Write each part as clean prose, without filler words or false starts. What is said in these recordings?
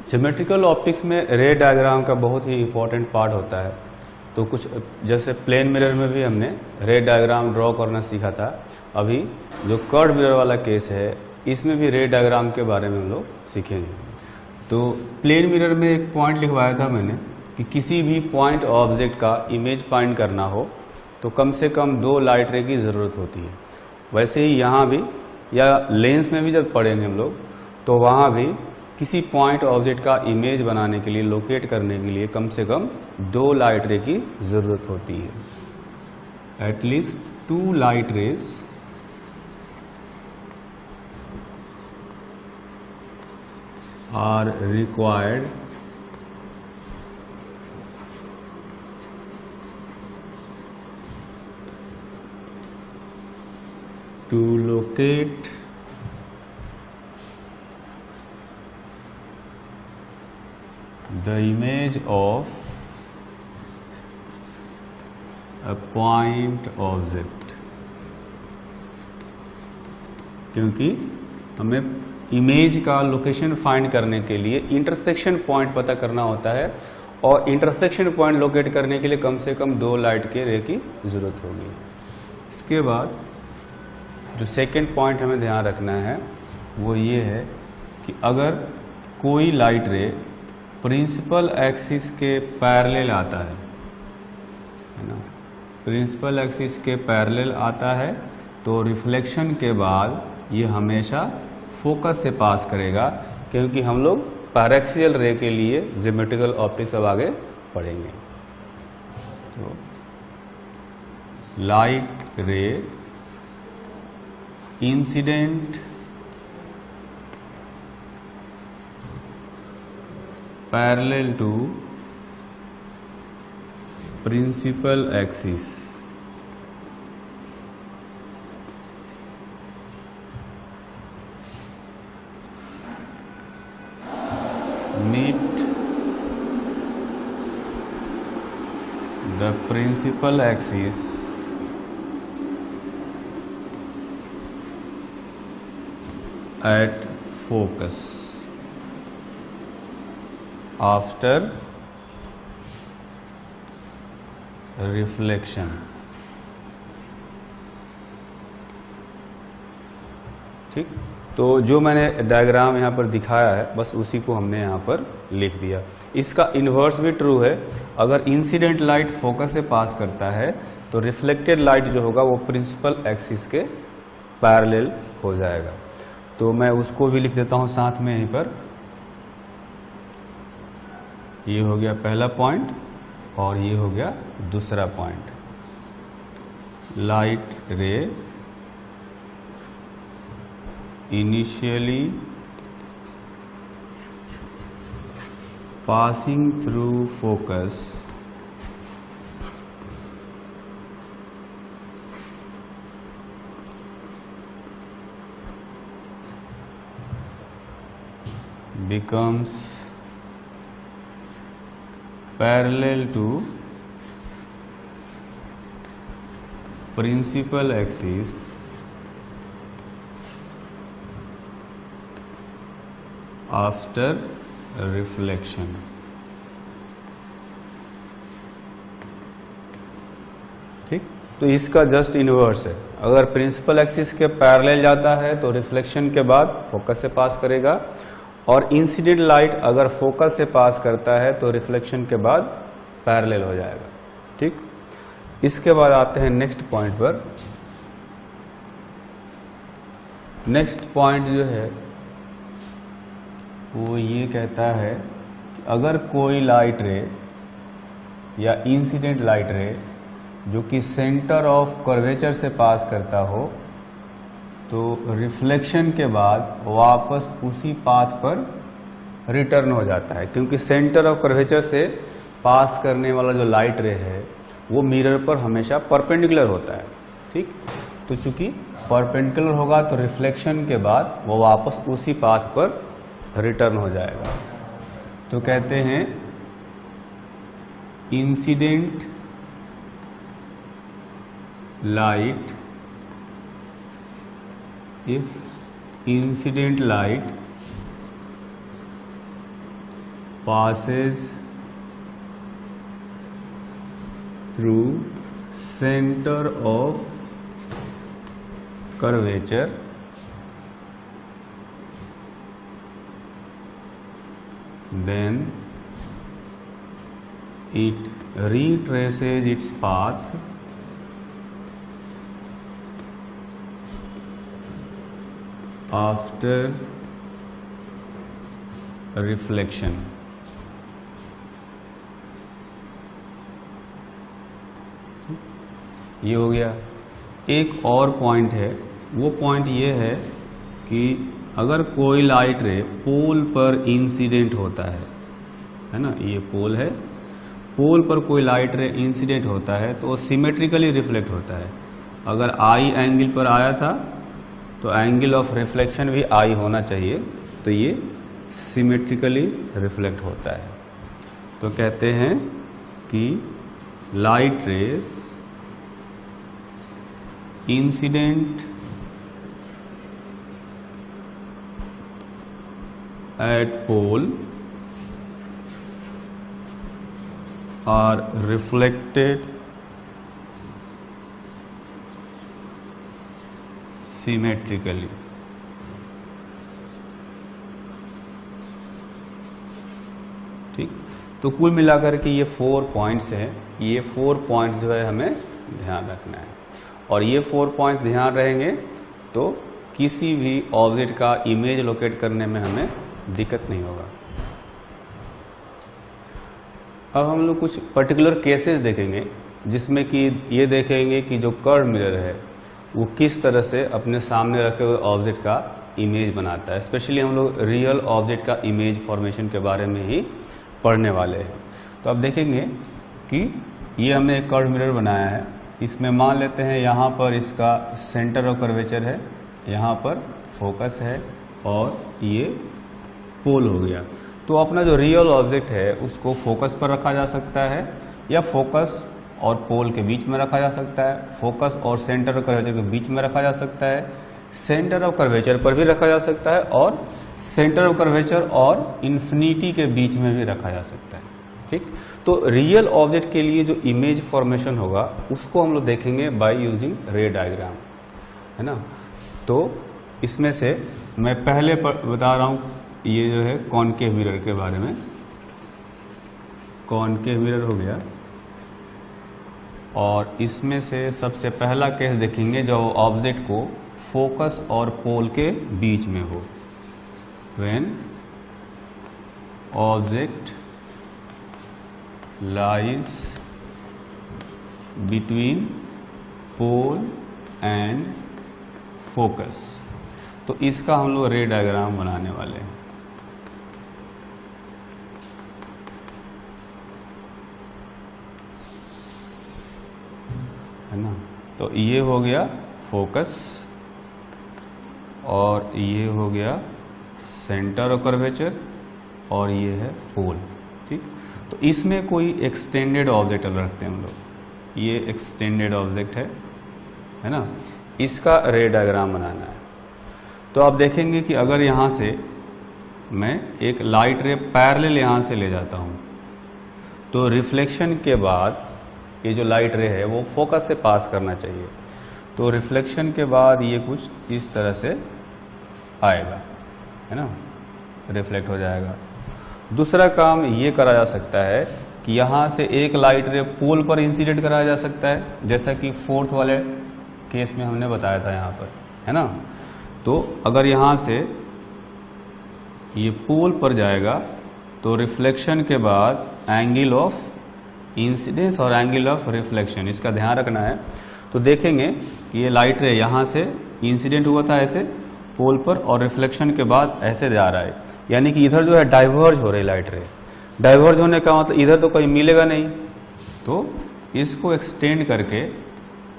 Geometrical optics में रे diagram का बहुत ही इम्पोर्टेंट पार्ट होता है। तो कुछ जैसे प्लेन मिरर में भी हमने रे डायग्राम ड्रॉ करना सीखा था। अभी जो कर्व मिरर वाला केस है इसमें भी रे डायग्राम के बारे में हम लोग सीखेंगे। तो प्लेन मिरर में एक पॉइंट लिखवाया था मैंने कि किसी भी पॉइंट ऑब्जेक्ट का इमेज फाइंड करना हो तो कम से कम 2 लाइट रे की ज़रूरत होती है। वैसे ही यहाँ भी या लेंस में भी जब पढ़ेंगे हम लोग तो वहाँ भी किसी पॉइंट ऑब्जेक्ट का इमेज बनाने के लिए, लोकेट करने के लिए कम से कम 2 लाइट रे की ज़रूरत होती है। At least 2 light rays are required to locate the image of a point object। क्योंकि हमें इमेज का लोकेशन फाइंड करने के लिए इंटरसेक्शन पॉइंट पता करना होता है और इंटरसेक्शन पॉइंट लोकेट करने के लिए कम से कम 2 लाइट के रे की जरूरत होगी। इसके बाद जो सेकेंड पॉइंट हमें ध्यान रखना है वो ये है कि अगर कोई लाइट रे प्रिंसिपल एक्सिस के पैरेलल आता है ना, प्रिंसिपल एक्सिस के पैरेलल आता है तो रिफ्लेक्शन के बाद ये हमेशा फोकस से पास करेगा, क्योंकि हम लोग पैरेक्सियल रे के लिए ज्योमेट्रिकल ऑप्टिक्स अब आगे पढ़ेंगे। तो light ray incident parallel to principal axis meet the principal axis at focus after reflection। ठीक, तो जो मैंने डायग्राम यहाँ पर दिखाया है बस उसी को हमने यहाँ पर लिख दिया। इसका इन्वर्स भी ट्रू है। अगर इंसिडेंट लाइट फोकस से पास करता है तो रिफ्लेक्टेड लाइट जो होगा वो प्रिंसिपल एक्सिस के पैरेलल हो जाएगा। तो मैं उसको भी लिख देता हूँ साथ में यहीं पर। ये हो गया पहला पॉइंट और ये हो गया दूसरा पॉइंट। लाइट रे initially passing through focus becomes parallel to principal axis after reflection. ठीक, तो इसका जस्ट इनवर्स है। अगर प्रिंसिपल एक्सिस के पैरेलल जाता है तो रिफ्लेक्शन के बाद फोकस से पास करेगा, और इंसिडेंट लाइट अगर फोकस से पास करता है तो रिफ्लेक्शन के बाद पैरेलल हो जाएगा। ठीक, इसके बाद आते हैं नेक्स्ट पॉइंट पर। नेक्स्ट पॉइंट जो है वो ये कहता है कि अगर कोई लाइट रे या इंसिडेंट लाइट रे जो कि सेंटर ऑफ कर्वेचर से पास करता हो तो रिफ्लेक्शन के बाद वापस उसी पाथ पर रिटर्न हो जाता है, क्योंकि सेंटर ऑफ कर्वेचर से पास करने वाला जो लाइट रे है वो मिरर पर हमेशा परपेंडिकुलर होता है। ठीक, तो चूंकि परपेंडिकुलर होगा तो रिफ्लेक्शन के बाद वो वापस उसी पाथ पर रिटर्न हो जाएगा। तो कहते हैं incident light, if incident light passes through center of curvature then it retraces its path after reflection. ये हो गया। एक और पॉइंट है, वो पॉइंट ये है कि अगर कोई लाइट रे पोल पर इंसिडेंट होता है ना, ये पोल है, पोल पर कोई लाइट रे इंसिडेंट होता है तो सिमेट्रिकली रिफ्लेक्ट होता है। अगर आई एंगल पर आया था तो एंगल ऑफ रिफ्लेक्शन भी आई होना चाहिए, तो ये सिमेट्रिकली रिफ्लेक्ट होता है। तो कहते हैं कि light rays incident at pole are reflected symmetrically. ठीक, तो कुल मिलाकर के ये 4 पॉइंट्स हैं। ये 4 पॉइंट्स जो है हमें ध्यान रखना है, और ये 4 पॉइंट्स ध्यान रहेंगे तो किसी भी ऑब्जेक्ट का इमेज लोकेट करने में हमें दिक्कत नहीं होगा। अब हम लोग कुछ पर्टिकुलर केसेस देखेंगे जिसमें कि ये देखेंगे कि जो कर्व मिरर है वो किस तरह से अपने सामने रखे हुए ऑब्जेक्ट का इमेज बनाता है। स्पेशली हम लोग रियल ऑब्जेक्ट का इमेज फॉर्मेशन के बारे में ही पढ़ने वाले हैं। तो अब देखेंगे कि ये हमने एक कर्व मिरर बनाया है, इसमें मान लेते हैं यहाँ पर इसका सेंटर ऑफ कर्वेचर है, यहाँ पर फोकस है और ये पोल हो गया। तो अपना जो रियल ऑब्जेक्ट है उसको फोकस पर रखा जा सकता है या फोकस और पोल के बीच में रखा जा सकता है, फोकस और सेंटर ऑफ कर्वेचर के बीच में रखा जा सकता है, सेंटर ऑफ कर्वेचर पर भी रखा जा सकता है और सेंटर ऑफ कर्वेचर और इन्फिनिटी के बीच में भी रखा जा सकता है। ठीक, तो रियल ऑब्जेक्ट के लिए जो इमेज फॉर्मेशन होगा उसको हम लोग देखेंगे बाय यूजिंग रे डायग्राम, है ना। तो इसमें से मैं पहले बता रहा हूँ, ये जो है कॉनकेव मिरर के बारे में। कॉनकेव मिरर हो गया, और इसमें से सबसे पहला केस देखेंगे जो ऑब्जेक्ट को फोकस और पोल के बीच में हो। When object lies between pole and focus, तो इसका हम लोग रे डायग्राम बनाने वाले हैं। है ना, तो ये हो गया फोकस और ये हो गया सेंटर ऑफ कर्वेचर और ये है पोल। ठीक, तो इसमें कोई एक्सटेंडेड ऑब्जेक्ट रखते हैं हम लोग, ये एक्सटेंडेड ऑब्जेक्ट है ना, इसका रे डायग्राम बनाना है। तो आप देखेंगे कि अगर यहाँ से मैं एक लाइट रे पैरेलल यहाँ से ले जाता हूँ तो रिफ्लेक्शन के बाद ये जो लाइट रे है वो फोकस से पास करना चाहिए। तो रिफ्लेक्शन के बाद ये कुछ इस तरह से आएगा, है ना, रिफ्लेक्ट हो जाएगा। दूसरा काम ये करा जा सकता है कि यहाँ से एक लाइट रे पोल पर इंसिडेंट कराया जा सकता है, जैसा कि 4th वाले केस में हमने बताया था यहाँ पर, है ना। तो अगर यहाँ से ये पोल पर जाएगा तो रिफ्लेक्शन के बाद एंगल ऑफ इंसिडेंस और एंगल ऑफ रिफ्लेक्शन, इसका ध्यान रखना है। तो देखेंगे कि ये लाइट रे यहाँ से इंसिडेंट हुआ था ऐसे पोल पर और रिफ्लेक्शन के बाद ऐसे जा रहा है, यानी कि इधर जो है डाइवर्ज हो रही लाइट रे। डाइवर्ज होने का मतलब इधर तो कहीं मिलेगा नहीं, तो इसको एक्सटेंड करके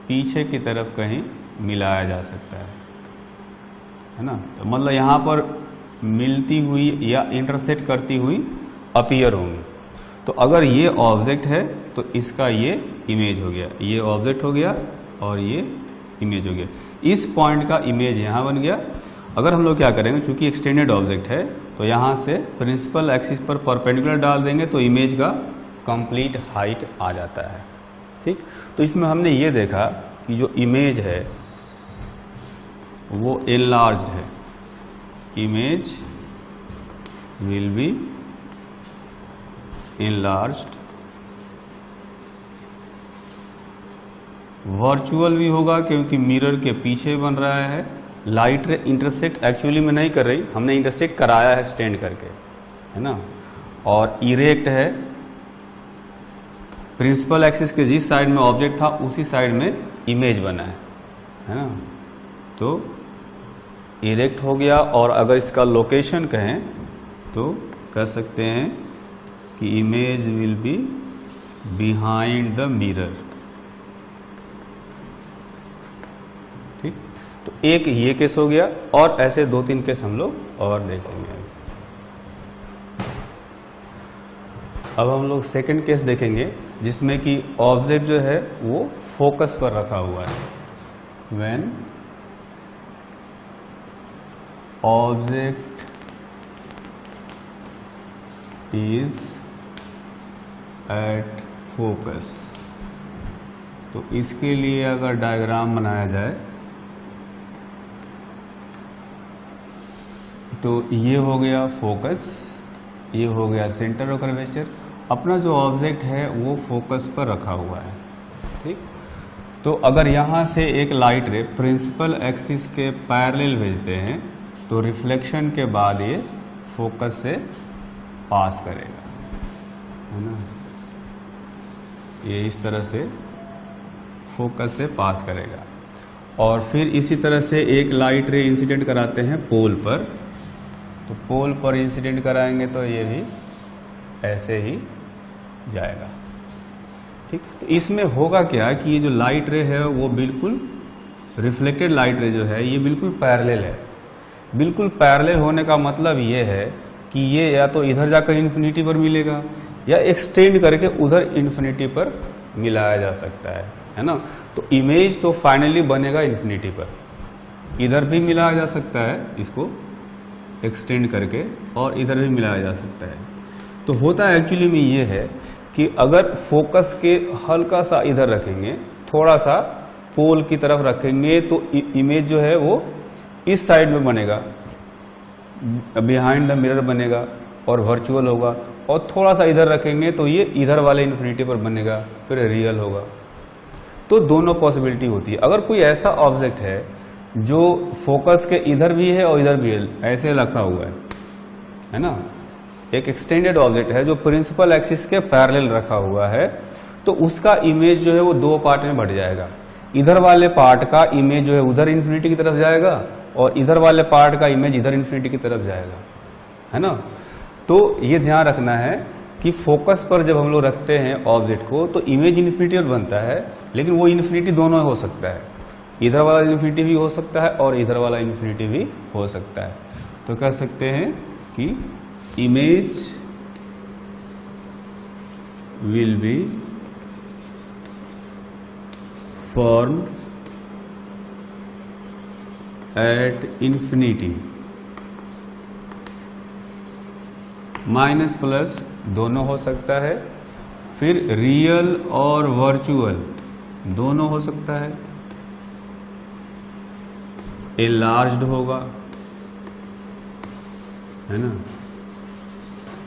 पीछे की तरफ कहीं मिलाया जा सकता है ना। तो मतलब यहाँ पर मिलती हुई या इंटरसेक्ट करती हुई अपीयर होंगी। तो अगर ये ऑब्जेक्ट है तो इसका ये इमेज हो गया, ये ऑब्जेक्ट हो गया और ये इमेज हो गया। इस पॉइंट का इमेज यहाँ बन गया अगर हम लोग क्या करेंगे, चूंकि एक्सटेंडेड ऑब्जेक्ट है तो यहाँ से प्रिंसिपल एक्सिस पर परपेंडिकुलर डाल देंगे तो इमेज का कंप्लीट हाइट आ जाता है। ठीक, तो इसमें हमने ये देखा कि जो इमेज है वो एनलार्ज्ड है, image will B enlarged. Virtual भी होगा क्योंकि मिरर के पीछे बन रहा है। लाइट रे इंटरसेक्ट एक्चुअली में नहीं कर रही, हमने इंटरसेक्ट कराया है स्टैंड करके, है ना। और इरेक्ट है, प्रिंसिपल एक्सिस के जिस साइड में ऑब्जेक्ट था उसी साइड में इमेज बना है ना। तो इरेक्ट हो गया। और अगर इसका लोकेशन कहें तो कह सकते हैं कि image will be behind the mirror. ठीक, तो एक ये केस हो गया और ऐसे 2-3 केस हम लोग और देखेंगे। अब हम लोग सेकंड केस देखेंगे जिसमें कि ऑब्जेक्ट जो है वो फोकस पर रखा हुआ है। When object is at focus, तो इसके लिए अगर डायग्राम बनाया जाए तो ये हो गया फोकस, ये हो गया सेंटर ऑफ कर्वेचर। अपना जो ऑब्जेक्ट है वो फोकस पर रखा हुआ है। ठीक, तो अगर यहाँ से एक लाइट रे प्रिंसिपल एक्सिस के पैरेलल भेजते हैं तो रिफ्लेक्शन के बाद ये फोकस से पास करेगा, है ना। ये इस तरह से फोकस से पास करेगा। और फिर इसी तरह से एक लाइट रे इंसिडेंट कराते हैं पोल पर, तो पोल पर इंसिडेंट कराएंगे तो ये भी ऐसे ही जाएगा। ठीक, तो इसमें होगा क्या कि ये जो लाइट रे है वो बिल्कुल रिफ्लेक्टेड लाइट रे जो है ये बिल्कुल पैरेलल है। बिल्कुल पैरेलल होने का मतलब ये है कि ये या तो इधर जाकर इन्फिनिटी पर मिलेगा या एक्सटेंड करके उधर इन्फिनिटी पर मिलाया जा सकता है ना। तो इमेज तो फाइनली बनेगा इन्फिनिटी पर, इधर भी मिलाया जा सकता है इसको एक्सटेंड करके और इधर भी मिलाया जा सकता है। तो होता है एक्चुअली में ये है कि अगर फोकस के हल्का सा इधर रखेंगे, थोड़ा सा पोल की तरफ रखेंगे तो इमेज जो है वो इस साइड में बनेगा, बिहाइंड द मिरर बनेगा और वर्चुअल होगा। और थोड़ा सा इधर रखेंगे तो ये इधर वाले इन्फिनिटी पर बनेगा, फिर रियल होगा। तो दोनों पॉसिबिलिटी होती है। अगर कोई ऐसा ऑब्जेक्ट है जो फोकस के इधर भी है और इधर भी है, ऐसे रखा हुआ है ना, एक एक्सटेंडेड ऑब्जेक्ट है जो प्रिंसिपल एक्सिस के पैरेलल रखा हुआ है, तो उसका इमेज जो है वो 2 पार्ट में बढ़ जाएगा। इधर वाले पार्ट का इमेज जो है उधर इन्फिनिटी की तरफ जाएगा और इधर वाले पार्ट का इमेज इधर इन्फिनिटी की तरफ जाएगा, है ना। तो ये ध्यान रखना है कि फोकस पर जब हम लोग रखते हैं ऑब्जेक्ट को तो इमेज इन्फिनिटी पर बनता है, लेकिन वो इन्फिनिटी दोनों हो सकता है, इधर वाला इन्फिनिटी भी हो सकता है और इधर वाला इन्फिनिटी भी हो सकता है। तो कह सकते हैं कि image will be formed at infinity, minus plus दोनों हो सकता है। फिर रियल और वर्चुअल दोनों हो सकता है। एनलार्ज्ड होगा, है ना।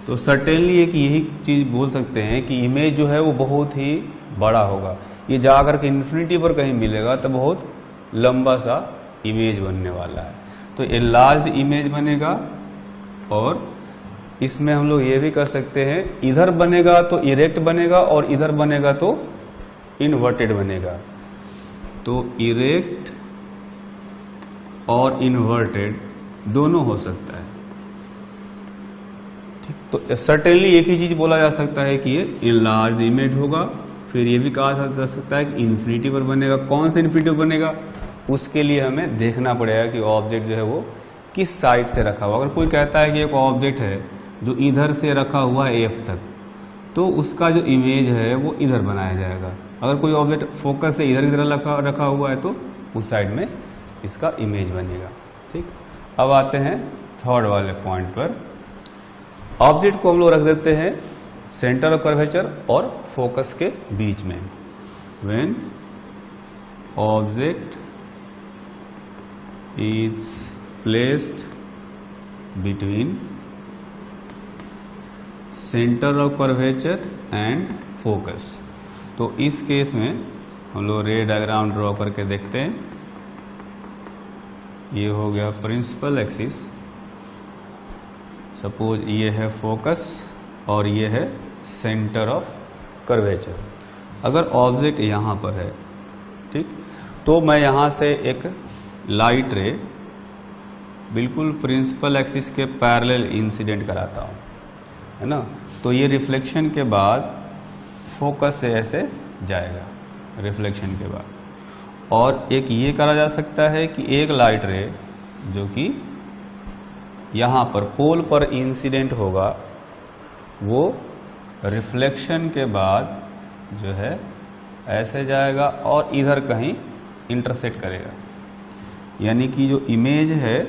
तो सर्टेनली एक यही चीज बोल सकते हैं कि इमेज जो है वो बहुत ही बड़ा होगा। ये जाकर के इन्फिनिटी पर कहीं मिलेगा तो बहुत लंबा सा इमेज बनने वाला है। तो एनलार्ज्ड इमेज बनेगा। और इसमें हम लोग ये भी कर सकते हैं, इधर बनेगा तो इरेक्ट बनेगा और इधर बनेगा तो इन्वर्टेड बनेगा। तो इरेक्ट और इन्वर्टेड दोनों हो सकता है। ठीक, तो सर्टेनली एक ही चीज बोला जा सकता है कि ये इनलार्ज इमेज होगा। फिर ये भी कहा जा सकता है कि इन्फिनिटी पर बनेगा। कौन सा इन्फिनिटी पर बनेगा उसके लिए हमें देखना पड़ेगा कि ऑब्जेक्ट जो है वो किस साइड से रखा हुआ। अगर कोई कहता है कि एक ऑब्जेक्ट है जो इधर से रखा हुआ है एफ तक, तो उसका जो इमेज है वो इधर बनाया जाएगा। अगर कोई ऑब्जेक्ट फोकस से इधर की तरह रखा हुआ है तो उस साइड में इसका इमेज बनेगा। ठीक, अब आते हैं थर्ड वाले पॉइंट पर। ऑब्जेक्ट को हम लोग रख देते हैं सेंटर ऑफ कर्वेचर और फोकस के बीच में। When object is placed between centre of curvature and focus. तो इस केस में हम लोग रे डायग्राम ड्रॉ करके देखते हैं। ये हो गया प्रिंसिपल एक्सिस, सपोज ये है फोकस और ये है सेंटर ऑफ कर्वेचर। अगर ऑब्जेक्ट यहाँ पर है, ठीक, तो मैं यहाँ से एक लाइट रे बिल्कुल प्रिंसिपल एक्सिस के पैरेलल इंसिडेंट कराता हूँ, है ना। तो ये रिफ्लेक्शन के बाद फोकस से ऐसे जाएगा, रिफ्लेक्शन के बाद। और एक ये करा जा सकता है कि एक लाइट रे जो कि यहाँ पर पोल पर इंसिडेंट होगा, वो रिफ्लेक्शन के बाद जो है ऐसे जाएगा और इधर कहीं इंटरसेक्ट करेगा। यानी कि जो इमेज है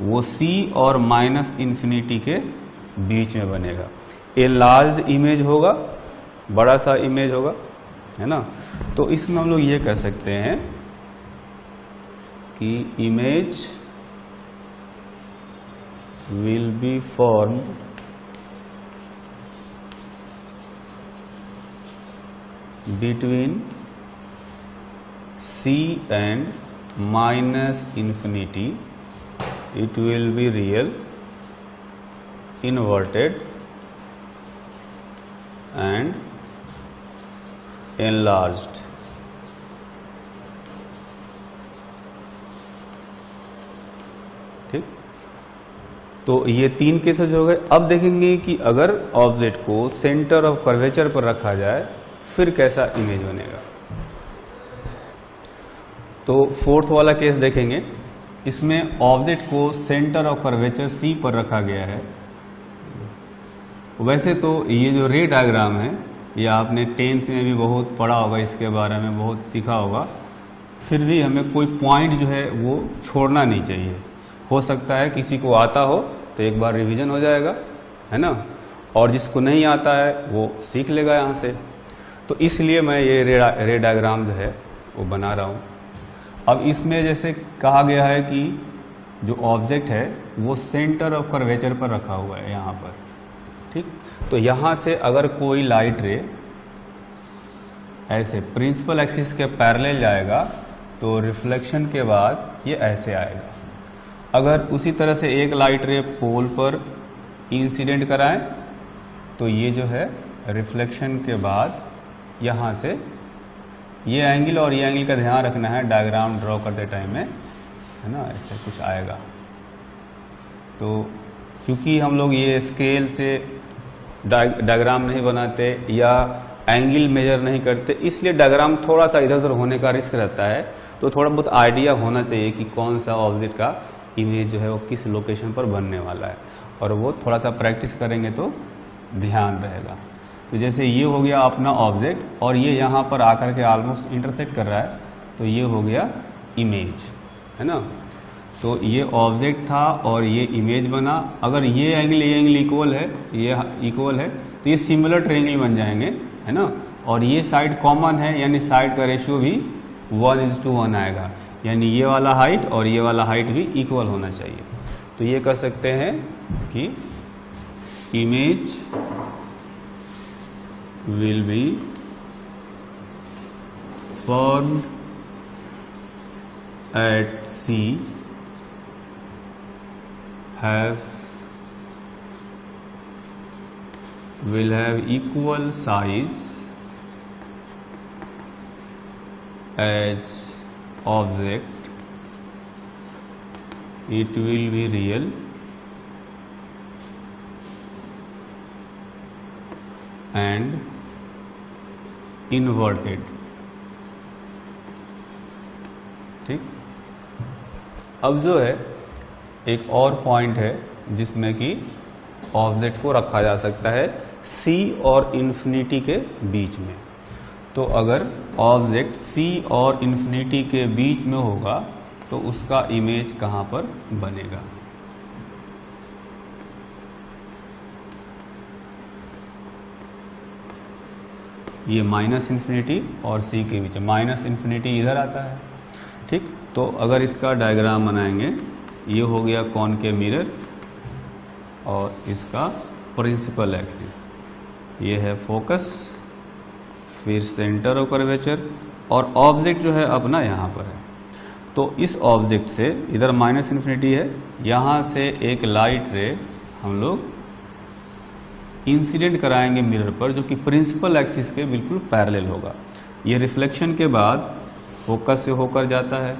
वो C और माइनस इन्फिनिटी के बीच में बनेगा। ए लार्ज इमेज होगा, बड़ा सा इमेज होगा, है ना। तो इसमें हम लोग ये कह सकते हैं कि image will be formed between C and minus infinity. It will be real, inverted and enlarged. ठीक, तो ये तीन केसेस हो गए। अब देखेंगे कि अगर ऑब्जेक्ट को सेंटर ऑफ कर्वेचर पर रखा जाए फिर कैसा इमेज बनेगा। तो फोर्थ वाला केस देखेंगे। इसमें ऑब्जेक्ट को सेंटर ऑफ कर्वेचर C पर रखा गया है। वैसे तो ये जो रे डायग्राम है ये आपने 10th में भी बहुत पढ़ा होगा, इसके बारे में बहुत सीखा होगा। फिर भी हमें कोई पॉइंट जो है वो छोड़ना नहीं चाहिए। हो सकता है किसी को आता हो तो एक बार रिवीजन हो जाएगा, है ना, और जिसको नहीं आता है वो सीख लेगा यहाँ से। तो इसलिए मैं ये रे डायग्राम जो है वो बना रहा हूँ। अब इसमें जैसे कहा गया है कि जो ऑब्जेक्ट है वो सेंटर ऑफ कर्वेचर पर रखा हुआ है यहाँ पर, ठीक। तो यहाँ से अगर कोई लाइट रे ऐसे प्रिंसिपल एक्सिस के पैरेलल जाएगा तो रिफ्लेक्शन के बाद ये ऐसे आएगा। अगर उसी तरह से एक लाइट रे पोल पर इंसिडेंट कराए तो ये जो है रिफ्लेक्शन के बाद यहाँ से ये एंगल और ये एंगल का ध्यान रखना है डायग्राम ड्रॉ करते टाइम में, है ना, ऐसे कुछ आएगा। तो क्योंकि हम लोग ये स्केल से डायग्राम नहीं बनाते या एंगल मेजर नहीं करते, इसलिए डायग्राम थोड़ा सा इधर उधर होने का रिस्क रहता है। तो थोड़ा बहुत आइडिया होना चाहिए कि कौन सा ऑब्जेक्ट का इमेज जो है वो किस लोकेशन पर बनने वाला है, और वो थोड़ा सा प्रैक्टिस करेंगे तो ध्यान रहेगा। तो जैसे ये हो गया अपना ऑब्जेक्ट और ये यहाँ पर आकर के ऑलमोस्ट इंटरसेक्ट कर रहा है, तो ये हो गया इमेज, है ना। तो ये ऑब्जेक्ट था और ये इमेज बना। अगर ये एंगल इक्वल है, ये इक्वल है, तो ये सिमिलर ट्रायंगल बन जाएंगे, है ना। और ये साइड कॉमन है, यानी साइड का रेशियो भी 1:1 आएगा, यानी ये वाला हाइट और ये वाला हाइट भी इक्वल होना चाहिए। तो ये कह सकते हैं कि image will be formed at C will have equal size as object. It will be real and inverted, ठीक। अब जो है एक और पॉइंट है जिसमें कि ऑब्जेक्ट को रखा जा सकता है C और इन्फिनिटी के बीच में। तो अगर ऑब्जेक्ट C और इन्फिनिटी के बीच में होगा तो उसका इमेज कहां पर बनेगा। ये माइनस इन्फिनिटी और सी के बीच, माइनस इन्फिनिटी इधर आता है, ठीक। तो अगर इसका डायग्राम बनाएंगे, ये हो गया कॉनकेव मिरर और इसका प्रिंसिपल एक्सिस, ये है फोकस, फिर सेंटर ऑफ कर्वेचर, और ऑब्जेक्ट जो है अपना यहाँ पर है। तो इस ऑब्जेक्ट से इधर माइनस इन्फिनिटी है, यहाँ से एक लाइट रे हम लोग इंसिडेंट कराएंगे मिरर पर, जो कि प्रिंसिपल एक्सिस के बिल्कुल पैरेलल होगा। ये रिफ्लेक्शन के बाद फोकस से होकर जाता है,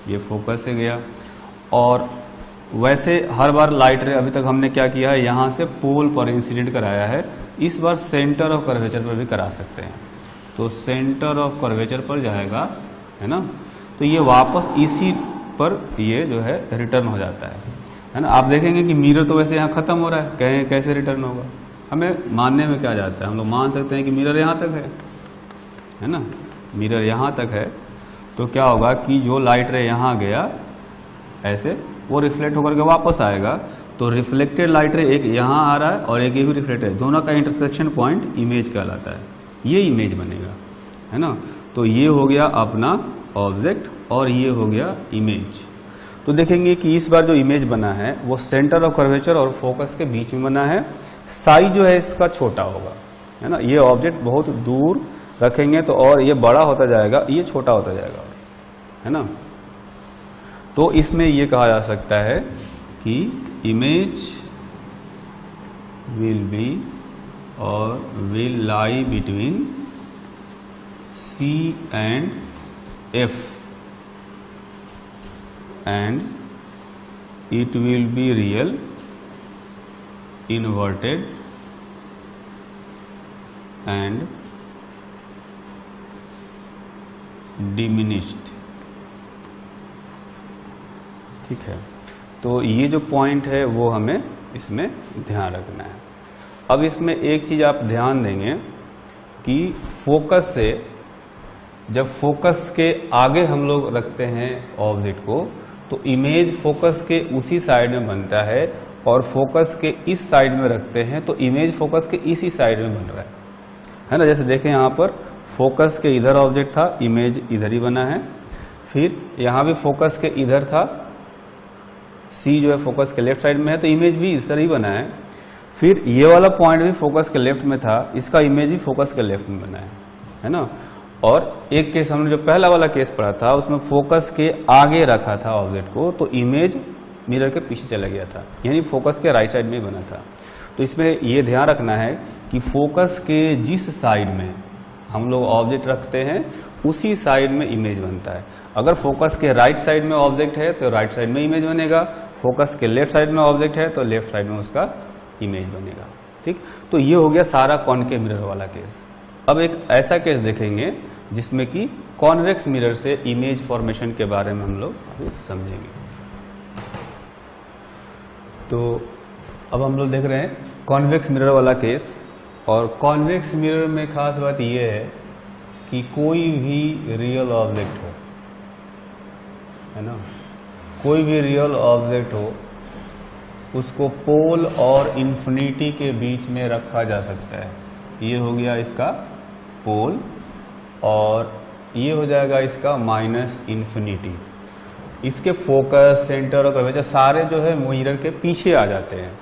ये फोकस से गया, और वैसे हर बार लाइट रे अभी तक हमने क्या किया है, यहाँ से पोल पर इंसिडेंट कराया है, इस बार सेंटर ऑफ कर्वेचर पर भी करा सकते हैं। तो सेंटर ऑफ कर्वेचर पर जाएगा, है ना, तो ये वापस इसी पर ये जो है रिटर्न हो जाता है ना। आप देखेंगे कि मिरर तो वैसे यहाँ खत्म हो रहा है, कहें कैसे रिटर्न होगा, हमें मानने में क्या जाता है, हम लोग मान सकते हैं कि मिरर यहाँ तक है ना, मिरर यहाँ तक है, तो क्या होगा कि जो लाइट रे यहाँ गया ऐसे, वो रिफ्लेक्ट होकर के वापस आएगा, तो रिफ्लेक्टेड लाइट रे एक यहाँ आ रहा है और एक ये भी रिफ्लेक्टेड, दोनों का इंटरसेक्शन पॉइंट इमेज कहलाता है, ये इमेज बनेगा, है ना। तो ये हो गया अपना ऑब्जेक्ट और ये हो गया इमेज। तो देखेंगे कि इस बार जो इमेज बना है वो सेंटर ऑफ कर्वेचर और फोकस के बीच में बना है, साइज जो है इसका छोटा होगा, है ना। ये ऑब्जेक्ट बहुत दूर रखेंगे तो और ये बड़ा होता जाएगा, ये छोटा होता जाएगा, है ना। तो इसमें ये कहा जा सकता है कि इमेज विल बी और will lie between C and F and it will be real, inverted and diminished, ठीक है। तो ये जो पॉइंट है वो हमें इसमें ध्यान रखना है। अब इसमें एक चीज आप ध्यान देंगे कि फोकस से, जब फोकस के आगे हम लोग रखते हैं ऑब्जेक्ट को, तो इमेज फोकस के उसी साइड में बनता है, और फोकस के इस साइड में रखते हैं तो इमेज फोकस के इसी साइड में बन रहा है ना। जैसे देखें यहाँ पर फोकस के इधर ऑब्जेक्ट था, इमेज इधर ही बना है, फिर यहाँ भी फोकस के इधर था, C जो है फोकस के लेफ्ट साइड में है, तो इमेज भी इधर ही बना है। फिर ये वाला पॉइंट भी फोकस के लेफ्ट में था, इसका इमेज भी फोकस के लेफ्ट में बना है ना। और एक केस हमने जो पहला वाला केस पढ़ा था उसमें फोकस के आगे रखा था ऑब्जेक्ट को, तो इमेज मिरर के पीछे चला गया था, यानी फोकस के राइट साइड में बना था। तो इसमें ये ध्यान रखना है कि फोकस के जिस साइड में हम लोग ऑब्जेक्ट रखते हैं उसी साइड में इमेज बनता है। अगर फोकस के राइट साइड में ऑब्जेक्ट है तो राइट साइड में इमेज बनेगा, फोकस के लेफ्ट साइड में ऑब्जेक्ट है तो लेफ्ट साइड में उसका इमेज बनेगा, ठीक। तो ये हो गया सारा कॉनकेव मिरर वाला केस। अब एक ऐसा केस देखेंगे जिसमें कि कॉन्वेक्स मिरर से इमेज फॉर्मेशन के बारे में हम लोग अभी समझेंगे। तो अब हम लोग देख रहे हैं कॉन्वेक्स मिरर वाला केस, और कॉन्वेक्स मिरर में खास बात यह है कि कोई भी रियल ऑब्जेक्ट हो, है ना, कोई भी रियल ऑब्जेक्ट हो, उसको पोल और इन्फिनिटी के बीच में रखा जा सकता है। ये हो गया इसका पोल और ये हो जाएगा इसका माइनस इन्फिनिटी। इसके फोकस, सेंटर और कर्वेचर सारे जो है मिरर के पीछे आ जाते हैं।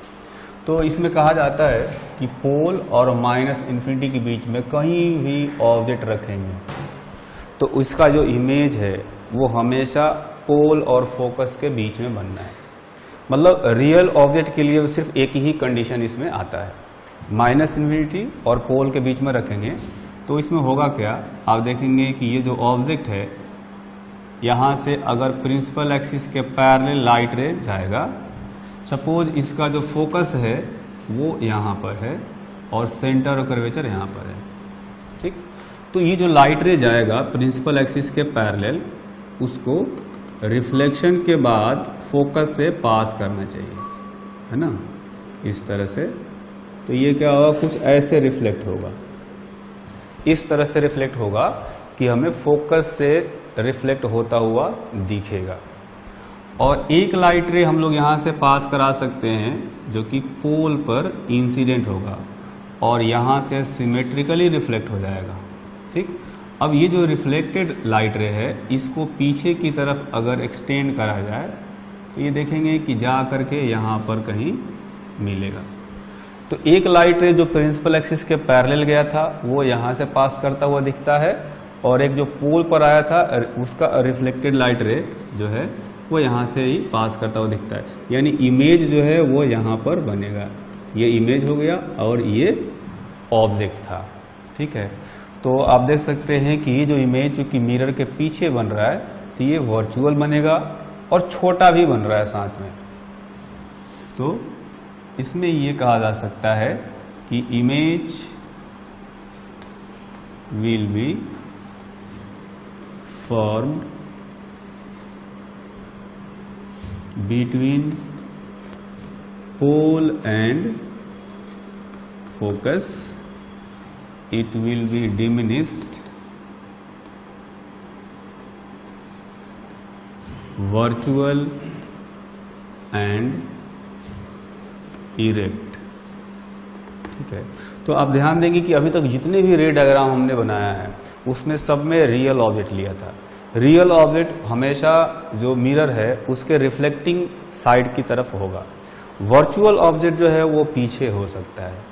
तो इसमें कहा जाता है कि पोल और माइनस इन्फिनिटी के बीच में कहीं भी ऑब्जेक्ट रखेंगे तो उसका जो इमेज है वो हमेशा पोल और फोकस के बीच में बनना है। मतलब रियल ऑब्जेक्ट के लिए सिर्फ एक ही कंडीशन इसमें आता है, माइनस इन्फिनिटी और पोल के बीच में रखेंगे तो इसमें होगा क्या, आप देखेंगे कि ये जो ऑब्जेक्ट है यहाँ से अगर प्रिंसिपल एक्सिस के पैरेलल लाइट रे जाएगा, सपोज इसका जो फोकस है वो यहाँ पर है और सेंटर और कर्वेचर यहाँ पर है, ठीक। तो ये जो लाइट रे जाएगा प्रिंसिपल एक्सिस के पैरेलल, उसको रिफ्लेक्शन के बाद फोकस से पास करना चाहिए, है ना, इस तरह से। तो ये क्या होगा, कुछ ऐसे रिफ्लेक्ट होगा, इस तरह से रिफ्लेक्ट होगा कि हमें फोकस से रिफ्लेक्ट होता हुआ दिखेगा। और एक लाइट रे हम लोग यहाँ से पास करा सकते हैं जो कि पोल पर इंसिडेंट होगा और यहाँ से सिमेट्रिकली रिफ्लेक्ट हो जाएगा। ठीक, अब ये जो रिफ्लेक्टेड लाइट रे है इसको पीछे की तरफ अगर एक्सटेंड करा जाए तो ये देखेंगे कि जा करके यहाँ पर कहीं मिलेगा। तो एक लाइट रे जो प्रिंसिपल एक्सिस के पैरेलल गया था वो यहाँ से पास करता हुआ दिखता है, और एक जो पोल पर आया था उसका रिफ्लेक्टेड लाइट रे जो है वो यहाँ से ही पास करता हुआ दिखता है। यानी इमेज जो है वो यहाँ पर बनेगा। ये इमेज हो गया और ये ऑब्जेक्ट था। ठीक है, तो आप देख सकते हैं कि ये जो इमेज जो कि मिरर के पीछे बन रहा है तो ये वर्चुअल बनेगा और छोटा भी बन रहा है साथ में। तो इसमें ये कहा जा सकता है कि image will be formed between pole and focus, it will be diminished, virtual and erect। ठीक है, तो आप ध्यान देंगे कि अभी तक जितने भी रे डायग्राम हमने बनाया है उसमें सब में रियल ऑब्जेक्ट लिया था। रियल ऑब्जेक्ट हमेशा जो मिरर है उसके रिफ्लेक्टिंग साइड की तरफ होगा। वर्चुअल ऑब्जेक्ट जो है वो पीछे हो सकता है।